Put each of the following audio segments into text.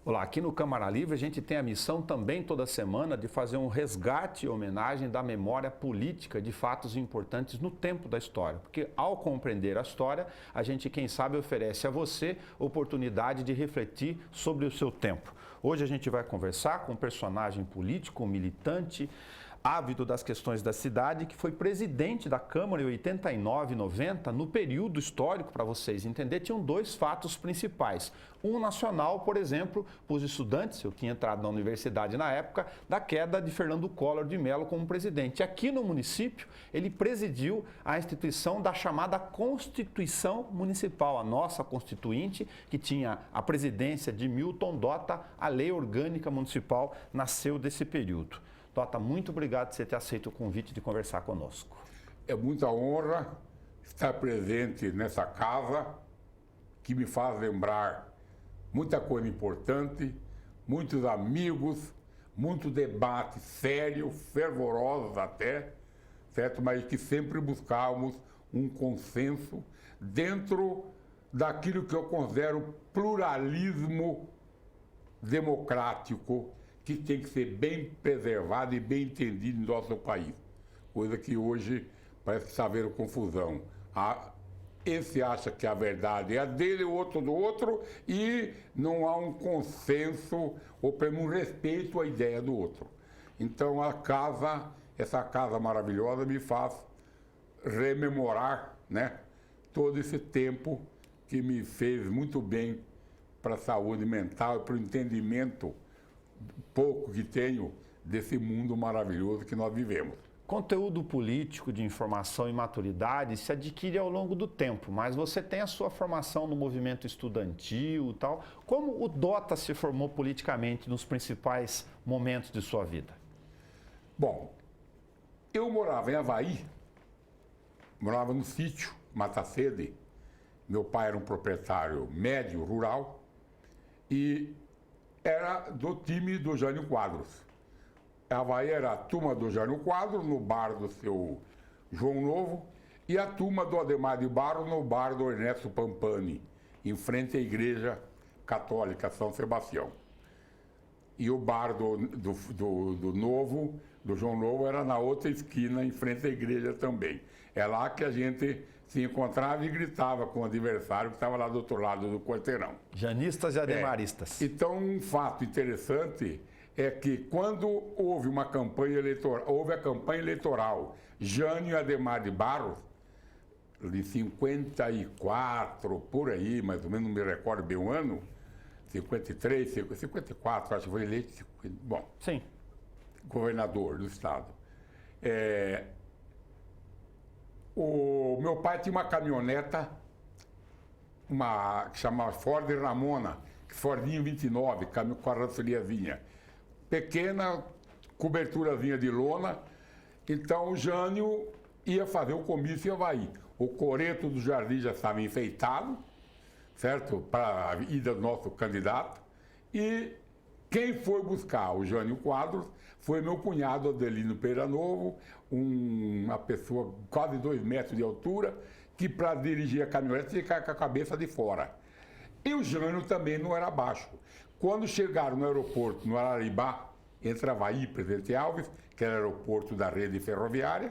Olá, aqui no Câmara Livre a gente tem a missão também toda semana de fazer um resgate e homenagem da memória política de fatos importantes no tempo da história. Porque ao compreender a história, a gente, quem sabe, oferece a você oportunidade de refletir sobre o seu tempo. Hoje a gente vai conversar com um personagem político, militante, ávido das questões da cidade, que foi presidente da Câmara em 89 e 90, no período histórico, para vocês entenderem, tinham dois fatos principais. Um nacional, por exemplo, para os estudantes, eu tinha entrado na universidade na época, da queda de Fernando Collor de Mello como presidente. Aqui no município, ele presidiu a instituição da chamada Constituição Municipal, a nossa constituinte, que tinha a presidência de Milton Dota, a Lei Orgânica Municipal nasceu desse período. Dota, muito obrigado por você ter aceito o convite de conversar conosco. É muita honra estar presente nessa casa, que me faz lembrar muita coisa importante, muitos amigos, muito debate sério, fervorosos até, certo? Mas que sempre buscávamos um consenso dentro daquilo que eu considero pluralismo democrático, que tem que ser bem preservado e bem entendido em nosso país. Coisa que hoje parece que está havendo confusão. Esse acha que a verdade é a dele, o outro do outro, e não há um consenso ou pelo menos um respeito à ideia do outro. Então essa casa maravilhosa me faz rememorar, né, todo esse tempo que me fez muito bem para a saúde mental e para o entendimento pouco que tenho desse mundo maravilhoso que nós vivemos. Conteúdo político de informação e maturidade se adquire ao longo do tempo, mas você tem a sua formação no movimento estudantil e tal. Como o Dota se formou politicamente nos principais momentos de sua vida? Bom, eu morava em Avaí, morava no sítio Matacede. Meu pai era um proprietário médio rural e era do time do Jânio Quadros. Avaí era a turma do Jânio Quadros, no bar do seu João Novo, e a turma do Ademar de Barros, no bar do Ernesto Pampani, em frente à Igreja Católica São Sebastião. E o bar do Novo, do João Novo, era na outra esquina, em frente à igreja também. É lá que a gente se encontrava e gritava com o adversário que estava lá do outro lado do quarteirão. Janistas e ademaristas. Então, um fato interessante é que quando houve uma campanha eleitoral, houve a campanha eleitoral Jânio e Ademar de Barros, em 54, por aí, mais ou menos, não me recordo bem o ano, 53, 54, acho que foi eleito, bom, sim, governador do estado. O meu pai tinha uma caminhoneta, que chamava Ford Ramona, Fordinho 29, com a carroceriazinha. Pequena, coberturazinha de lona. Então o Jânio ia fazer o comício em Avaí. O coreto do jardim já estava enfeitado, certo? Para a ida do nosso candidato. E quem foi buscar o Jânio Quadros foi meu cunhado Adelino Pereira Novo, uma pessoa quase 2 metros de altura, que para dirigir a caminhonete tinha que ficar com a cabeça de fora. E o Jânio também não era baixo. Quando chegaram no aeroporto, no Araribá, entre Avaí e Presidente Alves, que era o aeroporto da rede ferroviária,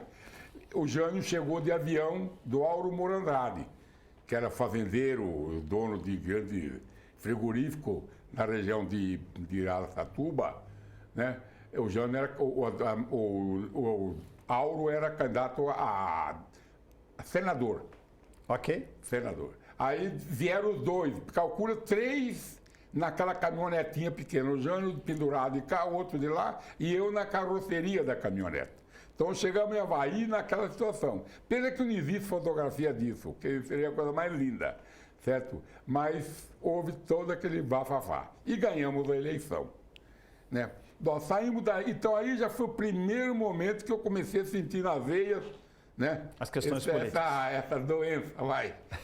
o Jânio chegou de avião do Auro Morandrade, que era fazendeiro, dono de grande frigorífico na região de Araçatuba, né? O Jânio era, o Auro era candidato a senador. Ok. Senador. Aí vieram os dois, calcula 3 naquela caminhonetinha pequena, o Jânio pendurado de cá, o outro de lá, e eu na carroceria da caminhonete. Então chegamos em Avaí naquela situação. Pena que não existe fotografia disso, que seria a coisa mais linda, certo? Mas houve todo aquele bafafá. E ganhamos a eleição, né? Nós saímos daí, então aí já foi o primeiro momento que eu comecei a sentir nas veias, né, as questões políticas. Essa doença,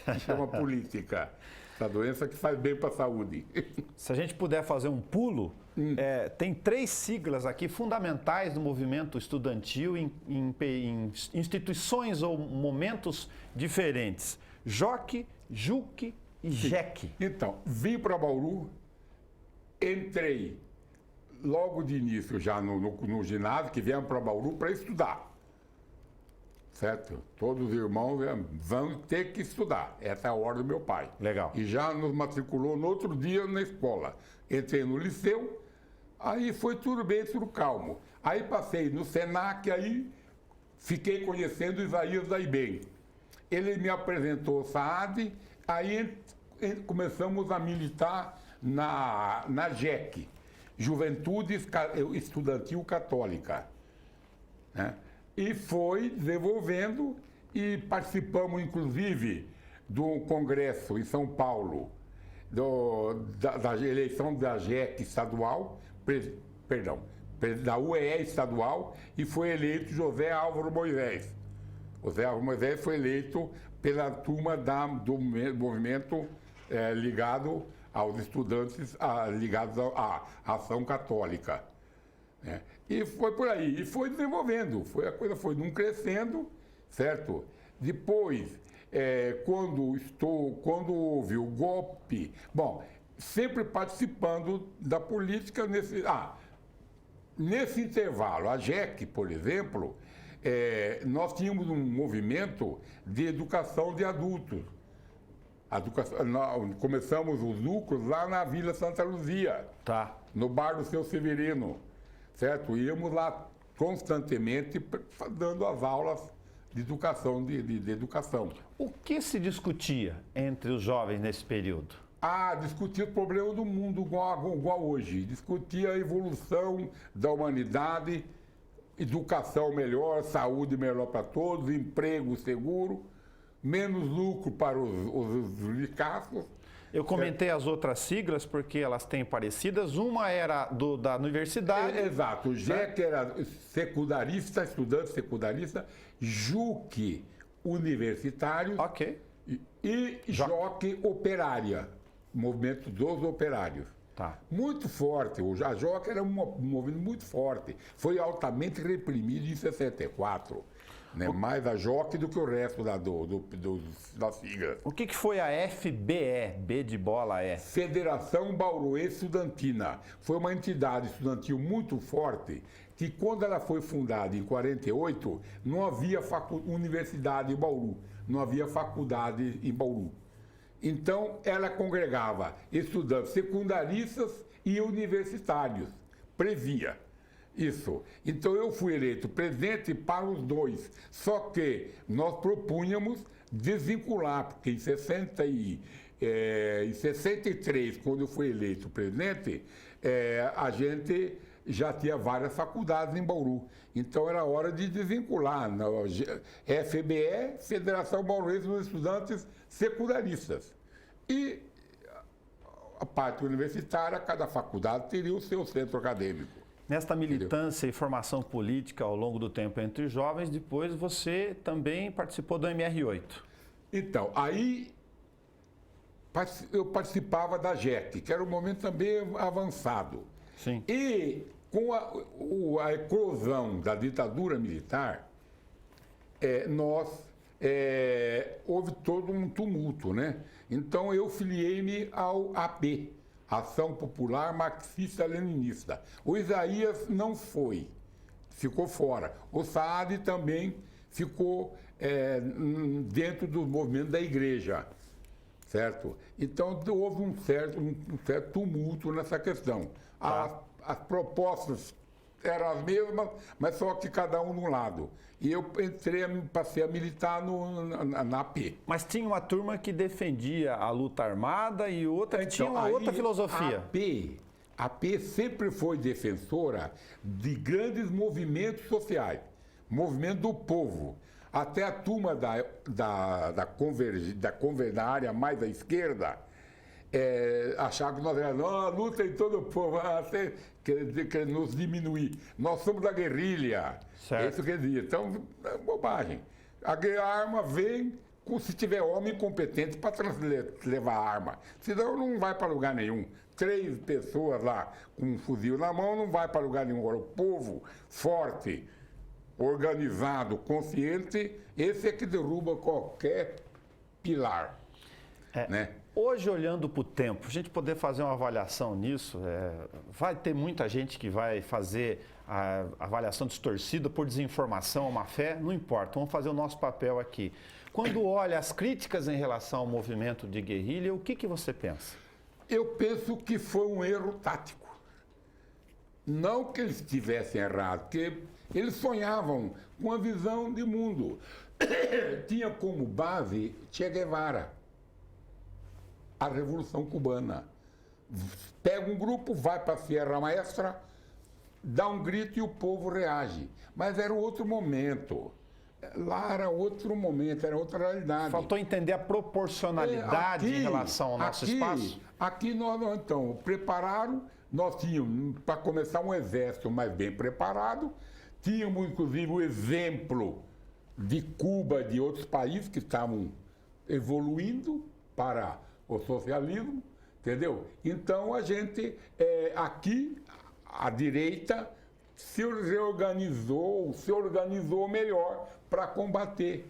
que chama política. Essa doença que faz bem para a saúde. Se a gente puder fazer um pulo, tem 3 siglas aqui fundamentais do movimento estudantil em instituições ou momentos diferentes. JOC, JUC e JEC. Então, vim para Bauru entrei logo de início já no ginásio, que viemos para Bauru para estudar. Certo? Todos os irmãos vão ter que estudar. Essa é a ordem do meu pai. Legal. E já nos matriculou no outro dia na escola. Entrei no liceu, aí foi tudo bem, tudo calmo. Aí passei no Senac, aí fiquei conhecendo Isaías Daibem. Ele me apresentou o SAAD, aí começamos a militar na JEC, Juventude Estudantil Católica, né? E foi desenvolvendo e participamos, inclusive, do congresso em São Paulo, da eleição da JEC estadual, da UEE estadual, e foi eleito José Álvaro Moisés. José Álvaro Moisés foi eleito pela turma do movimento ligado aos estudantes ligados à ação católica, né? E foi por aí, e foi desenvolvendo, a coisa foi num crescendo, certo? Depois, quando houve o golpe, bom, sempre participando da política nesse intervalo. A JEC, por exemplo, nós tínhamos um movimento de educação de adultos. Começamos os núcleos lá na Vila Santa Luzia, Tá. no bar do Seu Severino, certo? Íamos lá constantemente dando as aulas de educação, de educação. O que se discutia entre os jovens nesse período? Discutia o problema do mundo igual hoje. Discutia a evolução da humanidade, educação melhor, saúde melhor para todos, emprego seguro, menos lucro para os ricaços. Eu comentei as outras siglas porque elas têm parecidas. Uma era da universidade. Exato. O JEC era secundarista, estudante secundarista, JUC universitário. Ok. E JOC operária, movimento dos operários. Tá. Muito forte. A JOC era um movimento muito forte. Foi altamente reprimido em 64. Né? Mais a JOC do que o resto das siglas. O que foi a FBE? B de bola é? Federação Bauruense Estudantina. Foi uma entidade estudantil muito forte que, quando ela foi fundada em 48, não havia universidade em Bauru, não havia faculdade em Bauru. Então, ela congregava estudantes secundaristas e universitários. Previa isso. Então, eu fui eleito presidente para os dois. Só que nós propunhamos desvincular, porque em 63, quando eu fui eleito presidente, a gente já tinha várias faculdades em Bauru. Então, era hora de desvincular. Na FBE, Federação Bauruense dos Estudantes Secundaristas. E a parte universitária, cada faculdade teria o seu centro acadêmico. Nesta militância e formação política ao longo do tempo entre jovens, depois você também participou do MR8. Então, aí eu participava da JEC, que era um momento também avançado. Sim. E com a eclosão da ditadura militar, houve todo um tumulto, né? Então eu filiei-me ao AP, Ação Popular Marxista-Leninista. O Isaías não foi, ficou fora. O SAAD também ficou dentro do movimento da igreja, certo? Então houve um certo tumulto nessa questão. Tá. As propostas eram as mesmas, mas só que cada um de um lado. E eu passei a militar na AP. Mas tinha uma turma que defendia a luta armada e outra que tinha uma outra filosofia. A AP sempre foi defensora de grandes movimentos sociais, movimento do povo. Até a turma da área mais à esquerda achava que nós éramos a luta em todo o povo, quer nos diminuir. Nós somos da guerrilha. Certo. É isso que dizia. Então, é bobagem. A arma vem se tiver homem competente para levar a arma. Senão não vai para lugar nenhum. 3 pessoas lá com um fuzil na mão não vai para lugar nenhum. Agora, o povo forte, organizado, consciente, esse é que derruba qualquer pilar. né? Hoje, olhando para o tempo, a gente poder fazer uma avaliação nisso, vai ter muita gente que vai fazer a avaliação distorcida por desinformação ou má fé, não importa, vamos fazer o nosso papel aqui. Quando olha as críticas em relação ao movimento de guerrilha, o que você pensa? Eu penso que foi um erro tático. Não que eles estivessem errados, porque eles sonhavam com uma visão de mundo. Tinha como base Che Guevara, a Revolução Cubana. Pega um grupo, vai para a Sierra Maestra, dá um grito e o povo reage. Mas era outro momento. Lá era outro momento, era outra realidade. Faltou entender a proporcionalidade em relação ao nosso espaço? Aqui nós, então, prepararam, nós tínhamos, para começar, um exército mais bem preparado, tínhamos, inclusive, o exemplo de Cuba, de outros países que estavam evoluindo para o socialismo, entendeu? Então, a gente, aqui, a direita, se organizou melhor para combater,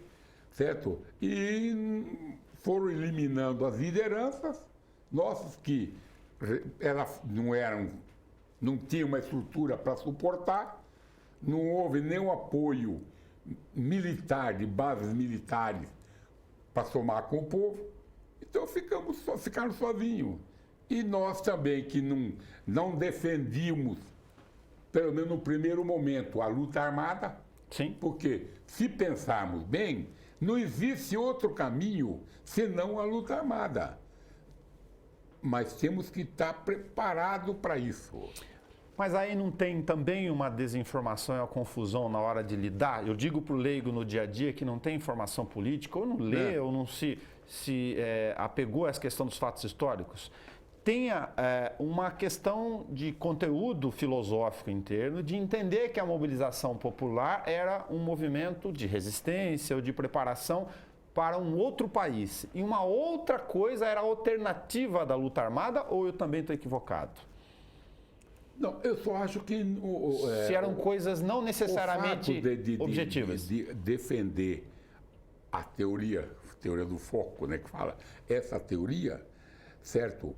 certo? E foram eliminando as lideranças, nossas que elas não tinham uma estrutura para suportar, não houve nenhum apoio militar, de bases militares, para somar com o povo, então ficaram sozinhos. E nós também, que não defendíamos, pelo menos no primeiro momento, a luta armada. Sim. Porque, se pensarmos bem, não existe outro caminho senão a luta armada. Mas temos que estar preparados para isso. Mas aí não tem também uma desinformação e uma confusão na hora de lidar? Eu digo para o leigo no dia a dia que não tem informação política, ou não lê, ou não se apegou a essa questão dos fatos históricos. Tenha uma questão de conteúdo filosófico interno, de entender que a mobilização popular era um movimento de resistência ou de preparação para um outro país. E uma outra coisa era a alternativa da luta armada, ou eu também estou equivocado? Não, eu só acho que... Se eram coisas não necessariamente objetivas. De defender a teoria do foco, né, que fala, essa teoria... Certo?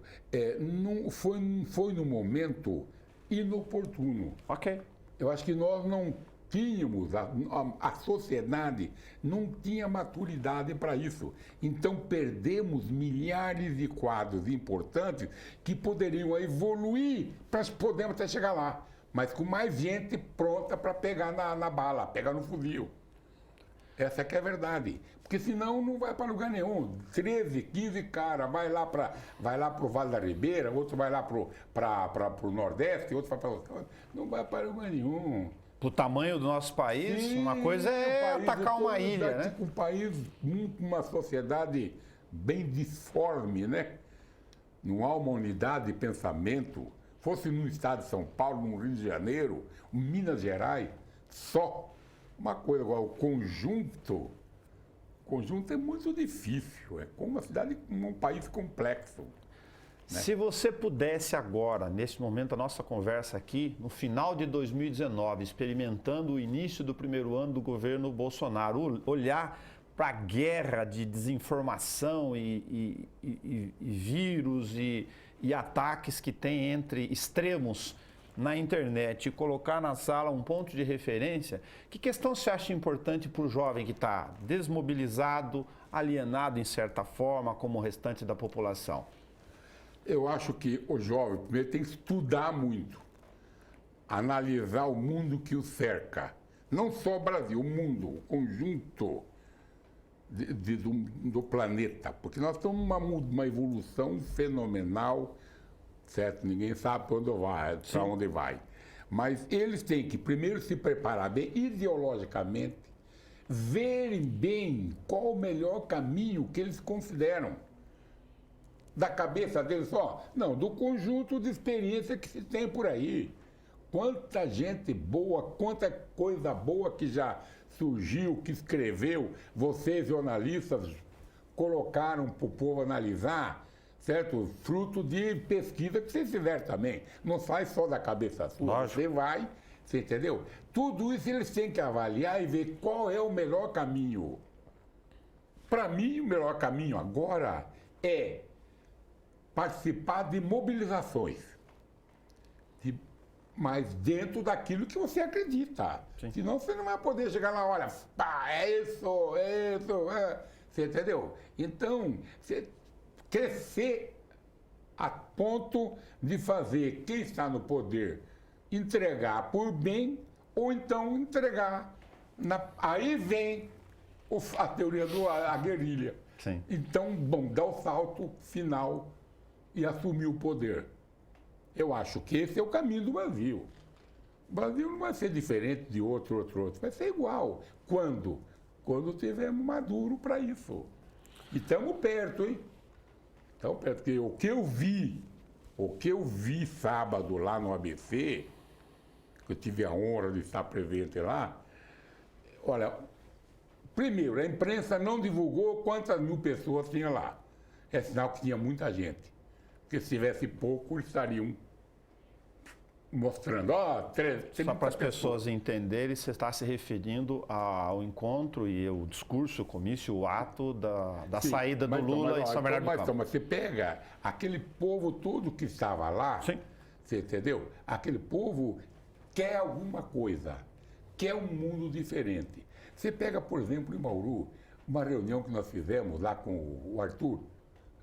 Não foi no momento inoportuno. Ok. Eu acho que nós não tínhamos, a sociedade não tinha maturidade para isso. Então perdemos milhares de quadros importantes que poderiam evoluir para podermos até chegar lá. Mas com mais gente pronta para pegar na bala, pegar no fuzil. Essa que é a verdade. Porque senão não vai para lugar nenhum. 13, 15 caras, vai lá para o Vale da Ribeira, outro vai lá para o Nordeste, outro vai para... Não vai para lugar nenhum. Para o tamanho do nosso país, sim, uma coisa é atacar uma ilha, né? Um país, uma sociedade bem disforme, né? Não há uma unidade de pensamento. Fosse no estado de São Paulo, no Rio de Janeiro, Minas Gerais, só. Uma coisa igual, o conjunto é muito difícil, é como uma cidade, um país complexo. Né? Se você pudesse agora, nesse momento da nossa conversa aqui, no final de 2019, experimentando o início do primeiro ano do governo Bolsonaro, olhar para a guerra de desinformação e vírus e ataques que tem entre extremos na internet e colocar na sala um ponto de referência, que questão você acha importante para o jovem que está desmobilizado, alienado em certa forma, como o restante da população? Eu acho que o jovem primeiro tem que estudar muito, analisar o mundo que o cerca. Não só o Brasil, o mundo, o conjunto do planeta, porque nós estamos numa evolução fenomenal, certo? Ninguém sabe para onde vai. Mas eles têm que primeiro se preparar bem ideologicamente, verem bem qual o melhor caminho que eles consideram. Da cabeça deles só? Não, do conjunto de experiência que se tem por aí. Quanta gente boa, quanta coisa boa que já surgiu, que escreveu, vocês jornalistas colocaram para o povo analisar, certo? Fruto de pesquisa que vocês fizeram também. Não sai só da cabeça sua. Lógico. Você vai, você entendeu? Tudo isso eles têm que avaliar e ver qual é o melhor caminho. Para mim, o melhor caminho agora é participar de mobilizações, mas dentro daquilo que você acredita. Sim. Senão você não vai poder chegar lá, olha, pá, é isso, você entendeu? Então, você crescer a ponto de fazer quem está no poder entregar por bem ou então entregar. Aí vem a teoria da guerrilha. Sim. Então, bom, dá o salto final e assumir o poder. Eu acho que esse é o caminho do Brasil. O Brasil não vai ser diferente de outro. Vai ser igual. Quando? Quando tivermos Maduro para isso. E estamos perto, hein? Estamos perto. Porque o que eu vi sábado lá no ABC, que eu tive a honra de estar presente lá, olha, primeiro, a imprensa não divulgou quantas mil pessoas tinha lá. É sinal que tinha muita gente. Porque se tivesse pouco, eles estariam mostrando. Só para as pessoas entenderem, você está se referindo ao encontro e o discurso, o comício, o ato da Sim, saída do Lula e São Bernardo do Campo. Mas você pega aquele povo todo que estava lá, Sim. Você entendeu? Aquele povo quer alguma coisa, quer um mundo diferente. Você pega, por exemplo, em Bauru, uma reunião que nós fizemos lá com o Arthur,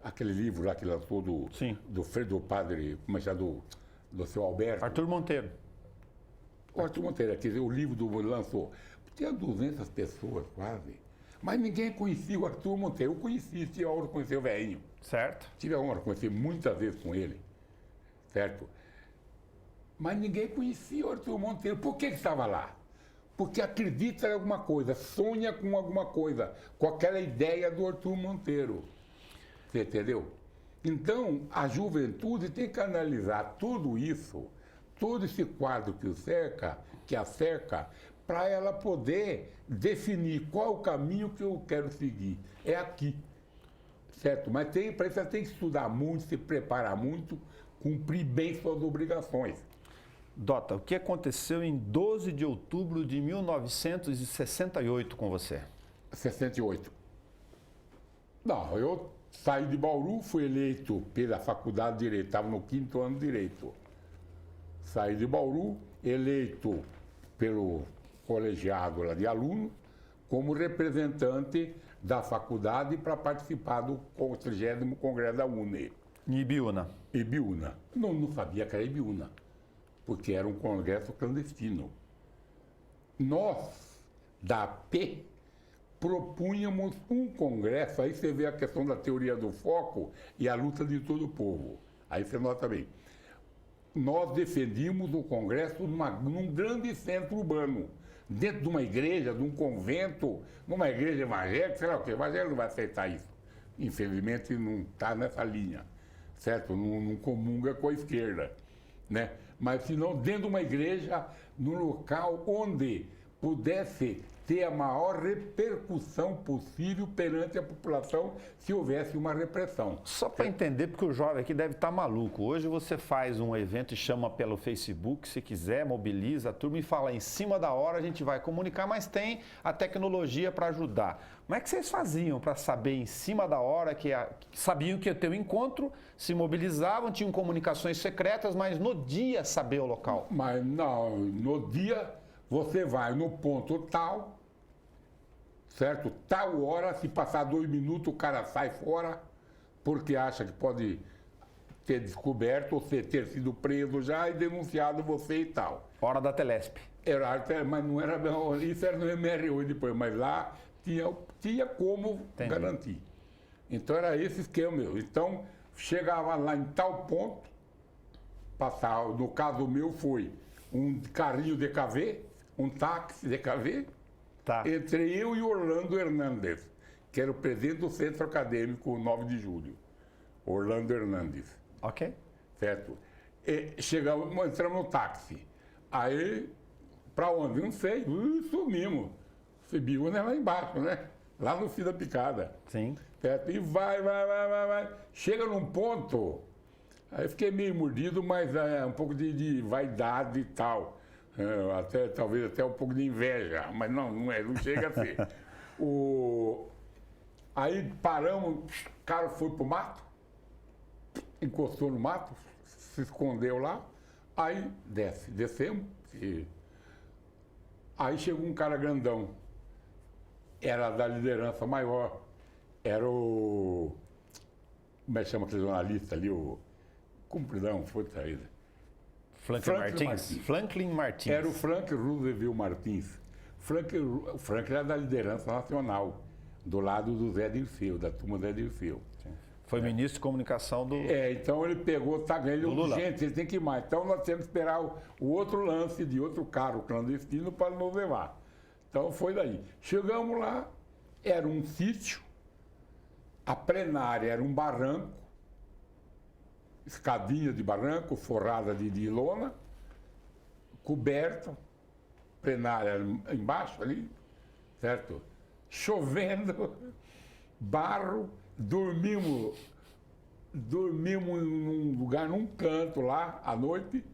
aquele livro lá que lançou do padre, como é que chama, do seu Alberto. Arthur Monteiro. O Arthur Monteiro, quer dizer, o livro lançou. Tinha 200 pessoas quase, mas ninguém conhecia o Arthur Monteiro. Eu conheci, tive a honra de conhecer o velhinho. Certo. Tive a honra de conhecer muitas vezes com ele, certo? Mas ninguém conhecia o Arthur Monteiro. Por que estava lá? Porque acredita em alguma coisa, sonha com alguma coisa, com aquela ideia do Arthur Monteiro. Você entendeu? Então, a juventude tem que analisar tudo isso, todo esse quadro que a cerca, para ela poder definir qual o caminho que eu quero seguir. É aqui, certo? Mas para isso ela tem que estudar muito, se preparar muito, cumprir bem suas obrigações. Dota, o que aconteceu em 12 de outubro de 1968 com você? 68. Não, eu saí de Bauru, fui eleito pela Faculdade de Direito, estava no 5º ano de Direito. Saí de Bauru, eleito pelo colegiado lá de aluno, como representante da faculdade para participar do 30º Congresso da UNE. Em Ibiúna. Ibiúna. Não sabia que era Ibiúna, porque era um congresso clandestino. Nós, da AP, propunhamos um congresso, aí você vê a questão da teoria do foco e a luta de todo o povo. Aí você nota bem. Nós defendíamos o congresso num grande centro urbano, dentro de uma igreja, de um convento, numa igreja evangélica, sei lá o quê. O evangélico não vai aceitar isso. Infelizmente não está nessa linha, certo? Não comunga com a esquerda, né? Mas se não, dentro de uma igreja, num local onde pudesse ter a maior repercussão possível perante a população se houvesse uma repressão. Só para entender, porque o jovem aqui deve estar maluco. Hoje você faz um evento e chama pelo Facebook, se quiser, mobiliza a turma e fala em cima da hora, a gente vai comunicar, mas tem a tecnologia para ajudar. Como é que vocês faziam para saber em cima da hora, sabiam que ia ter um encontro, se mobilizavam, tinham comunicações secretas, mas no dia saber o local? Mas não, no dia você vai no ponto tal, certo? Tal hora, se passar 2 minutos, o cara sai fora, porque acha que pode ter descoberto ou ter sido preso já e denunciado você e tal. Hora da Telesp. Mas não era, isso era no MRU depois, mas lá tinha como garantir. Então era esse esquema meu. Então chegava lá em tal ponto, passava, no caso meu foi um carrinho DKV, um táxi DKV, Tá. Entre eu e Orlando Hernandes, que era o presidente do Centro Acadêmico 9 de Julho. Orlando Hernandes. Ok. Certo? Entramos no táxi. Aí, para onde? Não sei. Sumimos. Ibiúna é lá embaixo, né? Lá no fim da picada. Sim. Certo? E vai. Chega num ponto, aí fiquei meio mordido, mas um pouco de vaidade e tal. Talvez até um pouco de inveja, mas não chega a ser. Aí paramos, o cara foi pro mato, encostou no mato, se escondeu lá, aí descemos. Aí chegou um cara grandão, era da liderança maior, era o... Como é que chama aquele jornalista ali, o Cumpridão, foi saída. Franklin Martins. Era o Frank Roosevelt Martins. O Frank era da liderança nacional, do lado do Zé Dirceu, da turma do Zé Dirceu. Foi ministro de comunicação do... Então ele pegou, ele Lula. Gente, ele tem que ir mais. Então nós temos que esperar o outro lance de outro carro clandestino para nos levar. Então foi daí. Chegamos lá, era um sítio, a plenária era um barranco, escadinha de barranco, forrada de lona, coberta, plenária embaixo ali, certo? Chovendo, barro, dormimos num lugar, num canto lá, à noite,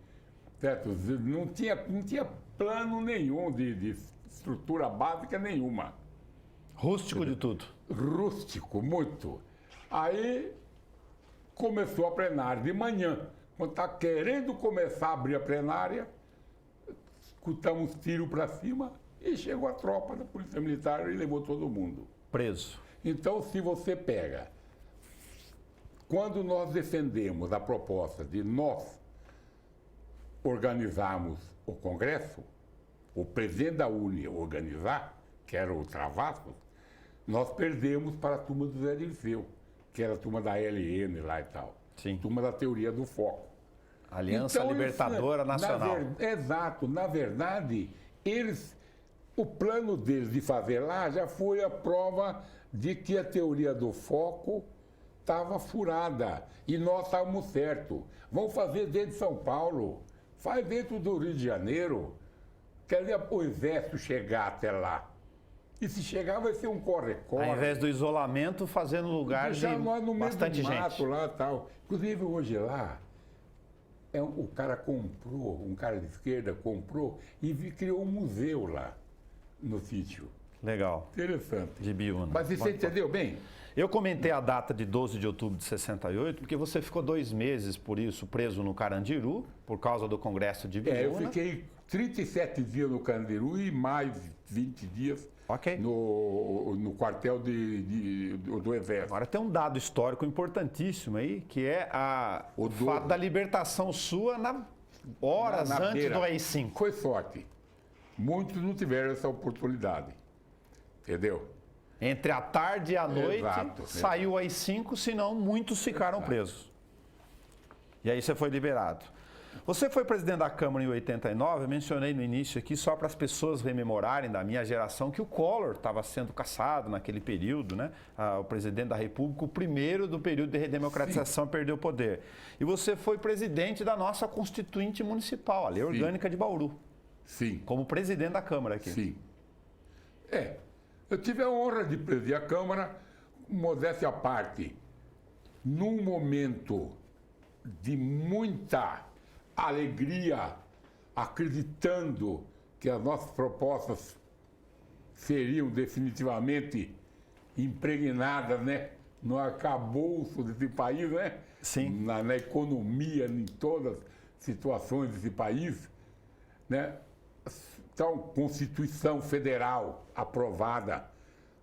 certo? Não tinha plano nenhum de estrutura básica nenhuma. Rústico de tudo. Rústico, muito. Aí começou a plenária de manhã. Quando está querendo começar a abrir a plenária, escutamos tiro para cima e chegou a tropa da Polícia Militar e levou todo mundo. Preso. Então, se você pega, quando nós defendemos a proposta de nós organizarmos o Congresso, o presidente da UNE organizar, que era o Travassos, nós perdemos para a turma do Zé Dirceu, que era a turma da LN lá e tal. Sim. Turma da teoria do foco. Aliança Libertadora Nacional. Exato. Na verdade, o plano deles de fazer lá já foi a prova de que a teoria do foco estava furada e nós estávamos certos. Vão fazer dentro de São Paulo, faz dentro do Rio de Janeiro. Quer dizer, o exército chegar até lá. E se chegar vai ser um corre-corre. Ao invés do isolamento, fazendo lugar de bastante gente. Lá, tal. Inclusive hoje lá, o cara comprou, um cara de esquerda comprou e criou um museu lá no sítio. Legal. Interessante. De Biúna. Mas você entendeu bem? Eu comentei a data de 12 de outubro de 68, porque você ficou 2 meses, por isso, preso no Carandiru, por causa do Congresso de Biúna. Eu fiquei 37 dias no Carandiru e mais 20 dias no quartel do Exército. Agora tem um dado histórico importantíssimo aí, que é o fato da libertação sua horas antes do AI-5. Foi sorte. Muitos não tiveram essa oportunidade. Entendeu? Entre a tarde e a noite saiu o AI-5, senão muitos ficaram presos. E aí você foi liberado. Você foi presidente da Câmara em 89, eu mencionei no início aqui, só para as pessoas rememorarem da minha geração, que o Collor estava sendo caçado naquele período, né? O presidente da República, o primeiro do período de redemocratização, perdeu o poder. E você foi presidente da nossa Constituinte Municipal, a Lei Orgânica de Bauru. Sim. Como presidente da Câmara aqui. Sim. Eu tive a honra de presidir a Câmara, modéstia à parte, num momento de muita alegria, acreditando que as nossas propostas seriam definitivamente impregnadas, né, no arcabouço desse país, né? Sim. Na economia, em todas as situações desse país, né? Então, Constituição Federal aprovada,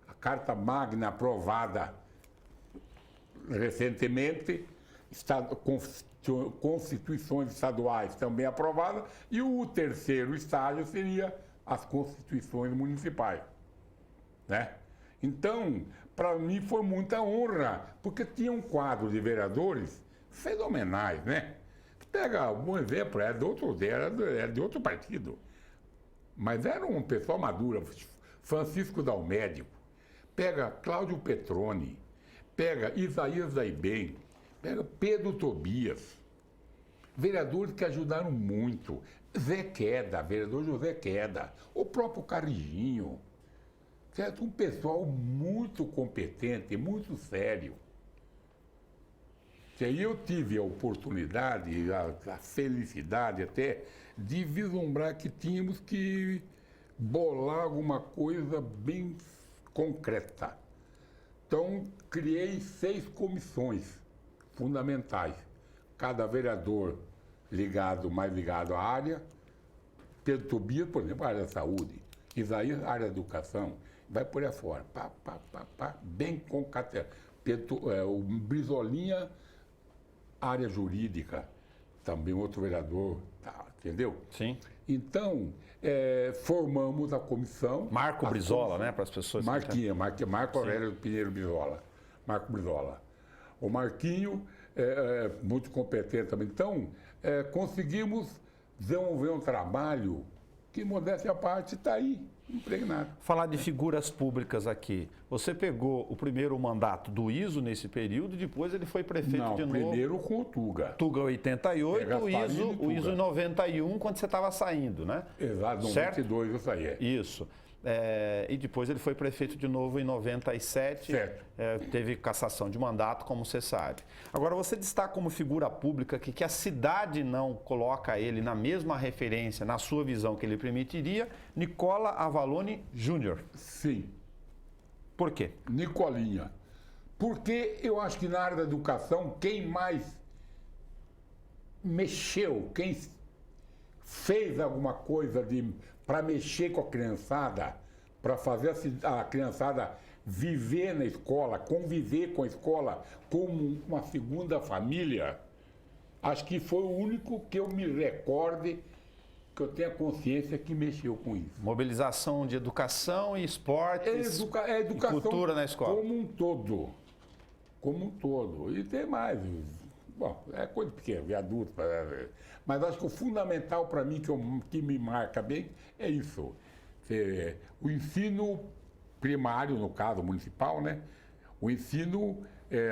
a Carta Magna aprovada recentemente, constituições estaduais também aprovadas, e o terceiro estágio seria as constituições municipais, né? Então, para mim foi muita honra, porque tinha um quadro de vereadores fenomenais, né? Pega um exemplo, era de outro partido, mas era um pessoal maduro, Francisco Dalmédio, pega Cláudio Petroni, pega Isaías Daibem, pega Pedro Tobias, vereadores que ajudaram muito, Zé Queda, vereador José Queda, o próprio Carijinho, certo? Um pessoal muito competente, muito sério. E aí eu tive a oportunidade, a felicidade até, de vislumbrar que tínhamos que bolar alguma coisa bem concreta. Então, criei 6 comissões fundamentais. Cada vereador mais ligado à área. Pedro Tobias, por exemplo, a área da saúde. Isaías, a área da educação. Vai por aí fora. Bem concatenado. O Brizolinha, área jurídica. Também outro vereador. Tá, entendeu? Sim. Então, formamos a comissão. Marco Brizola, né? Para as pessoas. Marco Aurélio Pinheiro Brizola. Marco Brizola. O Marquinho, muito competente também. Então, conseguimos desenvolver um trabalho que, modéstia à parte, está aí, impregnado. Falar de figuras públicas aqui. Você pegou o primeiro mandato do ISO nesse período, depois ele foi prefeito de novo. Primeiro com o Tuga. Tuga 88, o ISO em 91, quando você estava saindo, né? Exato, em 92 eu saí. Isso. E depois ele foi prefeito de novo em 97, teve cassação de mandato, como você sabe. Agora, você destaca como figura pública que a cidade não coloca ele na mesma referência, na sua visão, que ele permitiria, Nicola Avalone Júnior. Sim. Por quê? Nicolinha. Porque eu acho que na área da educação, quem mais mexeu, quem fez alguma coisa para mexer com a criançada, para fazer a criançada viver na escola, conviver com a escola como uma segunda família, acho que foi o único que eu me recorde, que eu tenha consciência que mexeu com isso. Mobilização de educação e esportes, educação e cultura na escola. Como um todo. Como um todo. E tem mais. Bom, é coisa pequena, viaduto. Mas acho que o fundamental para mim, que me marca bem, é isso. O ensino primário, no caso municipal, né? O ensino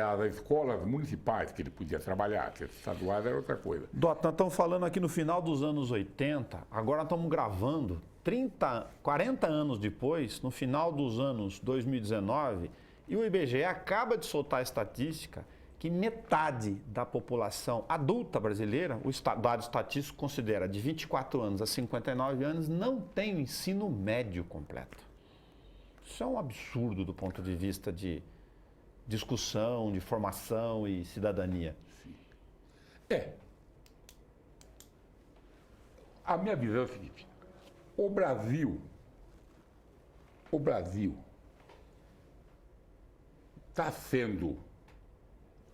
as escolas municipais que ele podia trabalhar, que estaduais era outra coisa. Dota, estamos falando aqui no final dos anos 80, agora estamos gravando 40 anos depois, no final dos anos 2019, e o IBGE acaba de soltar a estatística que metade da população adulta brasileira, o dado estatístico considera de 24 anos a 59 anos, não tem o ensino médio completo. Isso é um absurdo do ponto de vista de discussão, de formação e cidadania. Sim. A minha visão é o seguinte, o Brasil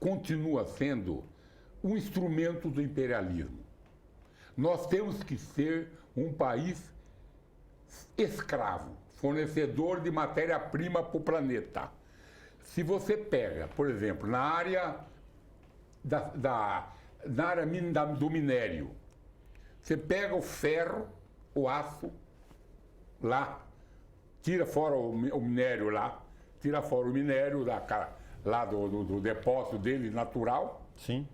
continua sendo um instrumento do imperialismo. Nós temos que ser um país escravo, fornecedor de matéria-prima para o planeta. Se você pega, por exemplo, na área do minério, você pega o ferro, o aço, lá, tira fora o minério lá, tira fora o minério lá do depósito dele natural. Sim.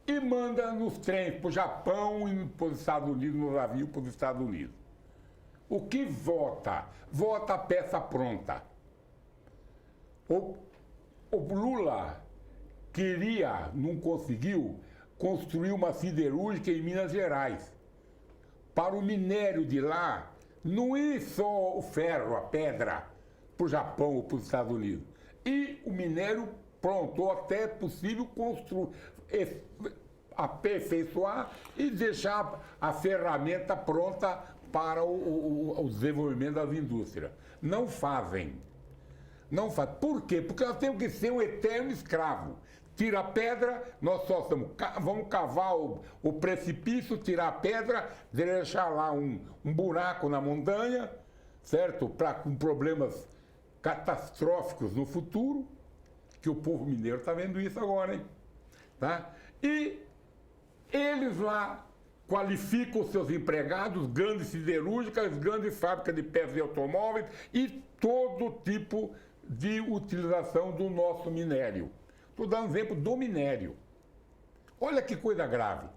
E manda nos trens para o Japão e para os Estados Unidos, no navio para os Estados Unidos. O que vota? Vota a peça pronta. O Lula não conseguiu construir uma siderúrgica em Minas Gerais. Para o minério de lá, não ir só o ferro, a pedra, para o Japão ou para os Estados Unidos. E o minério pronto, ou até é possível aperfeiçoar e deixar a ferramenta pronta para o desenvolvimento das indústrias. Não fazem. Não fazem. Por quê? Porque nós temos que ser um eterno escravo. Tira a pedra, nós só vamos cavar o precipício, tirar a pedra, deixar lá um buraco na montanha, certo? Com problemas catastróficos no futuro, que o povo mineiro está vendo isso agora, hein? Tá? E eles lá qualificam os seus empregados, grandes siderúrgicas, grandes fábricas de peças de automóveis e todo tipo de utilização do nosso minério. Estou dando um exemplo do minério. Olha que coisa grave.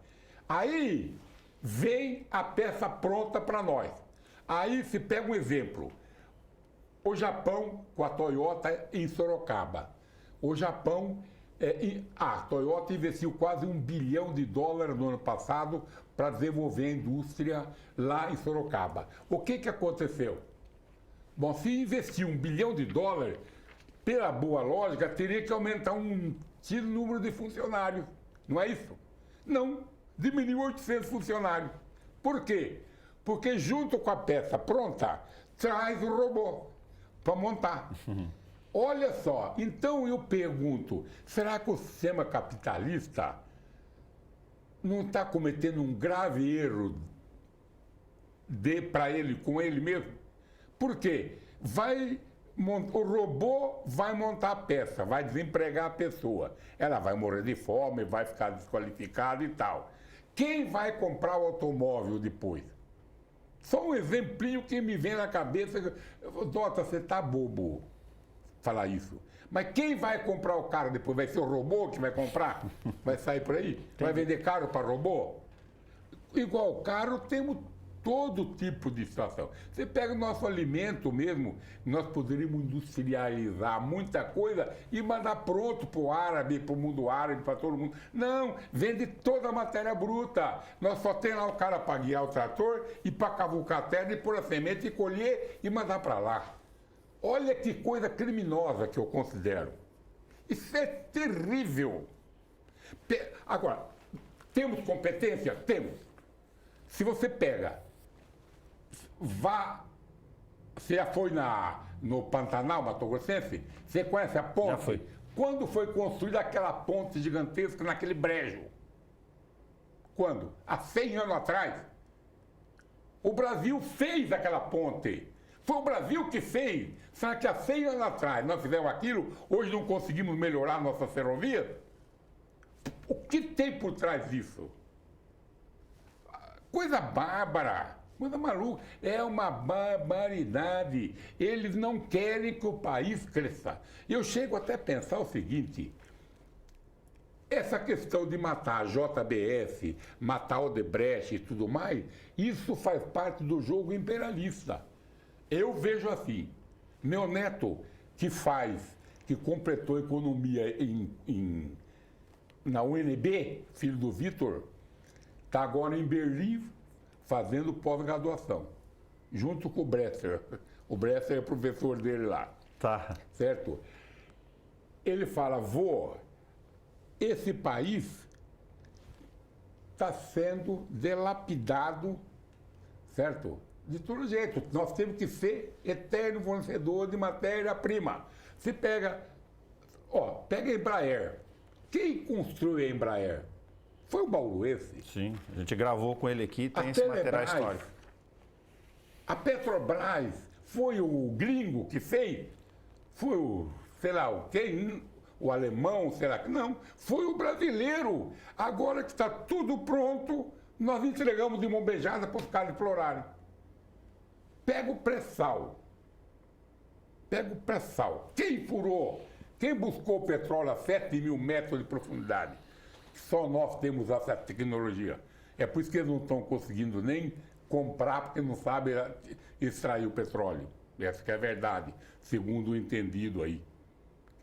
Aí vem a peça pronta para nós. Aí se pega um exemplo. O Japão com a Toyota em Sorocaba. O Japão, a Toyota investiu quase $1 bilhão no ano passado para desenvolver a indústria lá em Sorocaba. O que aconteceu? Bom, se investir $1 bilhão, pela boa lógica, teria que aumentar um tiro número de funcionários. Não é isso? Não. Diminuiu 800 funcionários. Por quê? Porque junto com a peça pronta, traz o robô para montar. Olha só, então eu pergunto, será que o sistema capitalista não está cometendo um grave erro para ele, com ele mesmo? Por quê? O robô vai montar a peça, vai desempregar a pessoa. Ela vai morrer de fome, vai ficar desqualificada e tal. Quem vai comprar o automóvel depois? Só um exemplinho que me vem na cabeça. Dota, você tá bobo falar isso. Mas quem vai comprar o carro depois? Vai ser o robô que vai comprar? Vai sair por aí? Vai vender caro para robô? Igual o carro, temos todo tipo de situação. Você pega o nosso alimento mesmo, nós poderíamos industrializar muita coisa e mandar pronto para o árabe, para o mundo árabe, para todo mundo. Não, vende toda a matéria bruta. Nós só tem lá o cara para guiar o trator e para cavucar a terra e pôr a semente e colher e mandar para lá. Olha que coisa criminosa que eu considero. Isso é terrível. Agora, temos competência? Temos. Se você pega, você já foi no Pantanal Mato Grossense? Você conhece a ponte? Já fui. Quando foi construída aquela ponte gigantesca naquele brejo? Quando? Há 100 anos atrás. O Brasil fez aquela ponte. Foi o Brasil que fez. Será que há 100 anos atrás nós fizemos aquilo? Hoje não conseguimos melhorar nossas ferrovias? O que tem por trás disso? Coisa bárbara, coisa maluca. É uma barbaridade. Eles não querem que o país cresça. Eu chego até a pensar o seguinte: essa questão de matar a JBS, matar o Odebrecht e tudo mais, isso faz parte do jogo imperialista. Eu vejo assim, meu neto que completou economia na UNB, filho do Vitor, está agora em Berlim fazendo pós-graduação, junto com o Bresser. O Bresser é professor dele lá. Tá. Certo? Ele fala, vô, esse país está sendo dilapidado, certo? De todo jeito. Nós temos que ser eterno fornecedor de matéria-prima. Você pega a Embraer. Quem construiu a Embraer? Foi o Bauruense. Sim, a gente gravou com ele aqui, tem esse material histórico. A Petrobras, foi o gringo que fez? Foi o, sei lá, o alemão, será que não? Foi o brasileiro. Agora que está tudo pronto, nós entregamos de mão beijada para os caras explorarem. Pega o pré-sal. Quem furou? Quem buscou petróleo a 7.000 metros de profundidade? Só nós temos essa tecnologia. É por isso que eles não estão conseguindo nem comprar, porque não sabem extrair o petróleo. Essa que é a verdade, segundo o entendido aí.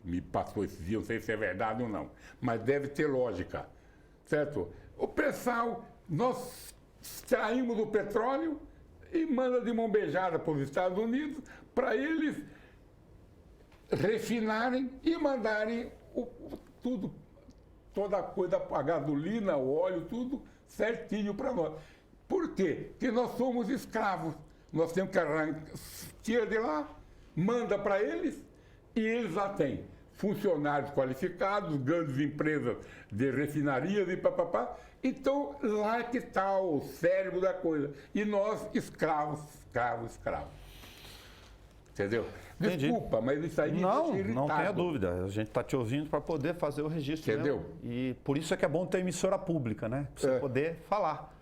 Me passou esses dias, não sei se é verdade ou não. Mas deve ter lógica, certo? O pré-sal, nós extraímos o petróleo e manda de mão beijada para os Estados Unidos para eles refinarem e mandarem tudo, toda a coisa, a gasolina, o óleo, tudo certinho para nós. Por quê? Porque nós somos escravos. Nós temos que tira de lá, manda para eles e eles lá têm funcionários qualificados, grandes empresas de refinarias e papapá. Então, lá é que está o cérebro da coisa. E nós, escravos. Entendeu? Entendi. Desculpa, mas isso aí me deixa irritado. Não tenha dúvida. A gente está te ouvindo para poder fazer o registro. Entendeu? Mesmo. E por isso é que é bom ter emissora pública, né? Para você poder falar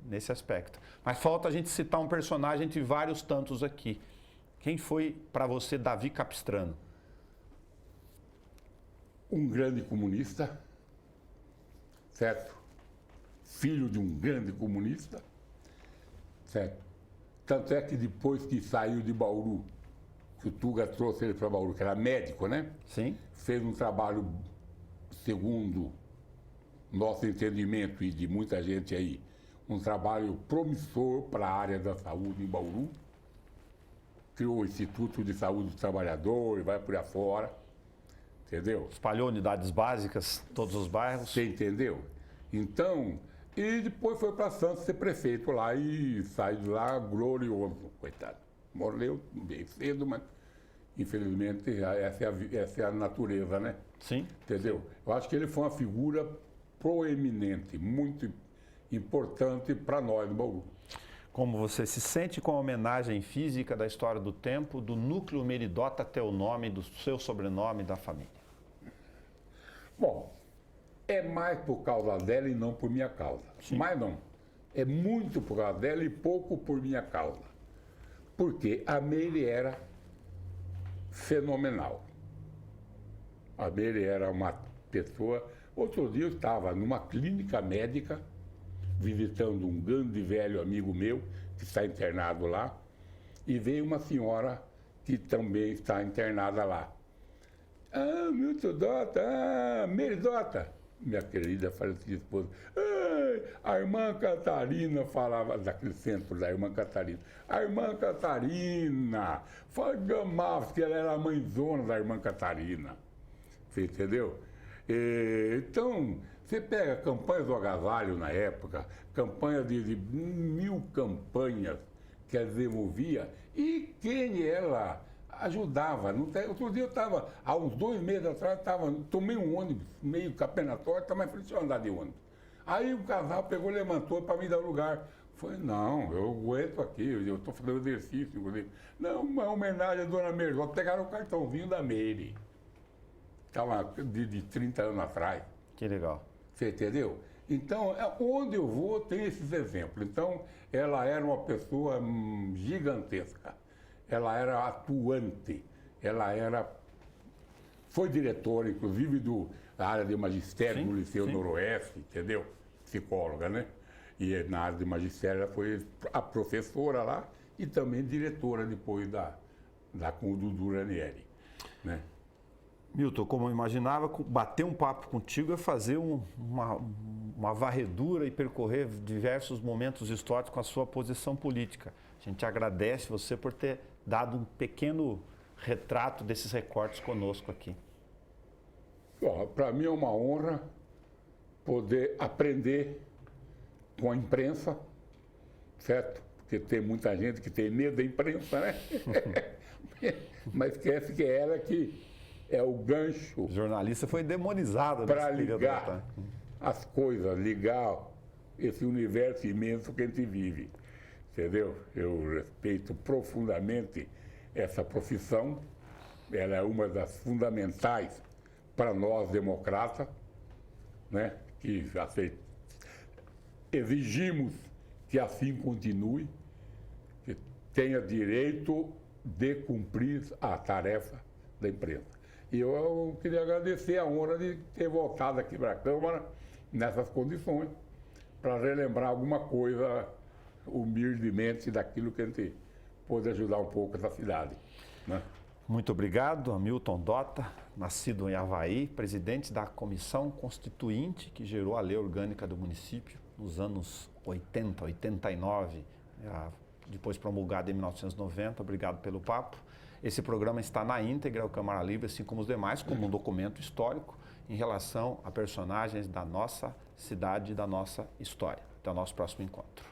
nesse aspecto. Mas falta a gente citar um personagem de vários tantos aqui. Quem foi para você Davi Capistrano? Um grande comunista, certo? Filho de um grande comunista, certo? Tanto é que depois que saiu de Bauru, que o Tuga trouxe ele para Bauru, que era médico, né? Sim. Fez um trabalho, segundo nosso entendimento e de muita gente aí, um trabalho promissor para a área da saúde em Bauru. criou o Instituto de Saúde do Trabalhador e vai por aí fora, entendeu? Espalhou unidades básicas em todos os bairros. Você entendeu? Então, e depois foi para Santos ser prefeito lá e saiu de lá glorioso, coitado. Morreu bem cedo, mas infelizmente essa é a natureza, né? Sim. Entendeu? Eu acho que ele foi uma figura proeminente, muito importante para nós do Bauru. Como você se sente com a homenagem física da história do tempo, do núcleo Meridota até o nome, do seu sobrenome e da família? Bom, é mais por causa dela e não por minha causa. Sim. Mas não. É muito por causa dela e pouco por minha causa. Porque a Meire era fenomenal. A Meire era uma pessoa... Outro dia eu estava numa clínica médica, visitando um grande velho amigo meu, que está internado lá, e veio uma senhora que também está internada lá. Ah, Milton Dota, Meire Dota, minha querida falecida esposa. A irmã Catarina falava daquele centro da irmã Catarina. A irmã Catarina, gamava que ela era a mãezona da irmã Catarina. Você entendeu? Então, você pega campanhas do agasalho na época, campanhas de 1000 campanhas que ela desenvolvia, e quem ela ajudava. Outro dia eu estava, há uns 2 meses atrás, tomei um ônibus meio capenatório, também falei, deixa eu andar de ônibus. Aí o casal pegou, levantou para me dar o lugar. Falei, não, eu aguento aqui, eu estou fazendo exercício, inclusive. Não, uma homenagem à dona Merzota. Pegaram o cartãozinho da Meire. Estava de 30 anos atrás. Que legal. Você entendeu? Então, onde eu vou, tem esses exemplos. Então, ela era uma pessoa gigantesca. Ela era atuante. Foi diretora, inclusive, da área de magistério do Liceu Noroeste, entendeu? Psicóloga, né? E na área de magistério ela foi a professora lá e também diretora depois com o Dudu Ranieri, né? Milton, como eu imaginava, bater um papo contigo é fazer uma varredura e percorrer diversos momentos históricos com a sua posição política. A gente agradece você por ter dado um pequeno retrato desses recortes conosco aqui. Para mim é uma honra poder aprender com a imprensa, certo? Porque tem muita gente que tem medo da imprensa, né? Mas esquece que é ela que é o gancho. O jornalista foi demonizado para ligar as coisas, ligar esse universo imenso que a gente vive. Entendeu? Eu respeito profundamente essa profissão. Ela é uma das fundamentais para nós democratas, né? Que exigimos que assim continue, que tenha direito de cumprir a tarefa da imprensa. E eu queria agradecer a honra de ter voltado aqui para a Câmara nessas condições, para relembrar alguma coisa humildemente daquilo que a gente pôde ajudar um pouco essa cidade, né? Muito obrigado, Hamilton Dota, nascido em Avaí, presidente da Comissão Constituinte que gerou a Lei Orgânica do município nos anos 80, 89, depois promulgada em 1990. Obrigado pelo papo. Esse programa está na íntegra, o Câmara Livre, assim como os demais, como um documento histórico em relação a personagens da nossa cidade e da nossa história. Até o nosso próximo encontro.